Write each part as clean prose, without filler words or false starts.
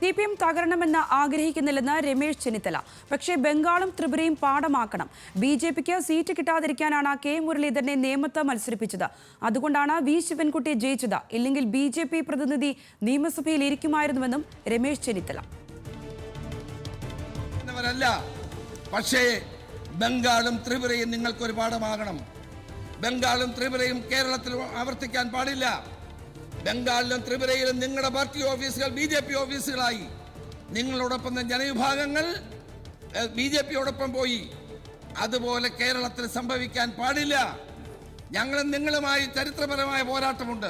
CPM തകരണമെന്ന് ആഗ്രഹിക്കുന്നില്ലെന്ന് Ramesh Chennithala. പക്ഷേ ബംഗാളും ത്രിപുരയും പാഠമാക്കണം. BJPക്ക് seat കിട്ടാതിരിക്കാനാണ് K മുരളീധരനെ നേമത്ത് മത്സരിപ്പിച്ചത്. അതുകൊണ്ടാണ് വി ശിവൻകുട്ടി ജയിച്ചത്. ഇല്ലെങ്കിൽ BJP പ്രതിനിധി നിയമസഭയിൽ ഇരിക്കുമായിരുന്നുവെന്നും രമേശ് ചെന്നിത്തല. പക്ഷേ ബംഗാളും ത്രിപുരയും നിങ്ങൾക്കൊരു പാഠമാകണം. ബംഗാളും ത്രിപുരയും കേരളത്തിൽ ആവർത്തിക്കാൻ പാടില്ല. ബംഗാളിലും ത്രിപുരയിലും നിങ്ങളുടെ പാർട്ടി ഓഫീസുകൾ BJP ഓഫീസുകളായി. നിങ്ങളോടൊപ്പം ജനവിഭാഗങ്ങൾ BJPയോടൊപ്പം പോയി. അതുപോലെ കേരളത്തിൽ സംഭവിക്കാൻ പാടില്ല. ഞങ്ങളും നിങ്ങളുമായി ചരിത്രപരമായ പോരാട്ടമുണ്ട്.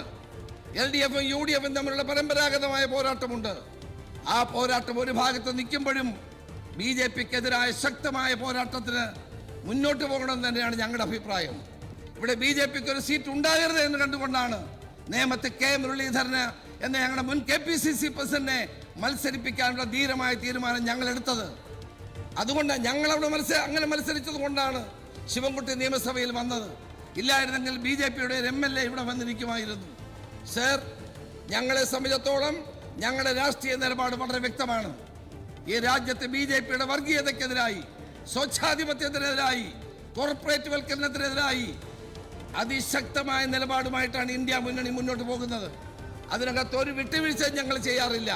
LDFും UDFും തമ്മിലുള്ള പരമ്പരാഗതമായ പോരാട്ടമുണ്ട്. ആ പോരാട്ടം ഒരു ഭാഗത്ത് നിൽക്കുമ്പോഴും BJPക്കെതിരായ ശക്തമായ പോരാട്ടത്തിന് മുന്നോട്ട് പോകണമെന്ന് തന്നെയാണ് ഞങ്ങളുടെ അഭിപ്രായം. ഇവിടെ BJPക്ക് ഒരു സീറ്റ് ഉണ്ടാകരുത് എന്ന് കണ്ടുകൊണ്ടാണ് നേമത്ത് കെ മുരളീധരന് എന്ന ഞങ്ങളുടെ മുൻ KPCC പ്രസിഡന്റിനെ മത്സരിപ്പിക്കാനുള്ള ധീരമായ തീരുമാനം ഞങ്ങൾ എടുത്തത്. അതുകൊണ്ട് ഞങ്ങളവിടെ അങ്ങനെ മത്സരിച്ചത് കൊണ്ടാണ് ശിവൻകുട്ടി നിയമസഭയിൽ വന്നത്. ഇല്ലായിരുന്നെങ്കിൽ BJPയുടെ ഒരു MLA ഇവിടെ വന്നിരിക്കുമായിരുന്നു. സർ, ഞങ്ങളെ സംബന്ധിച്ചിടത്തോളം ഞങ്ങളുടെ രാഷ്ട്രീയ നിലപാട് വളരെ വ്യക്തമാണ്. ഈ രാജ്യത്ത് BJPയുടെ വർഗീയതയ്ക്കെതിരായി, സ്വച്ഛാധിപത്യത്തിനെതിരായി, കോർപ്പറേറ്റ് വൽക്കരണത്തിനെതിരായി അതിശക്തമായ നിലപാടുമായിട്ടാണ് ഇന്ത്യ മുന്നണി മുന്നോട്ട് പോകുന്നത്. അതിനകത്ത് ഒരു വിട്ടുവീഴ്ച ഞങ്ങൾ ചെയ്യാറില്ല.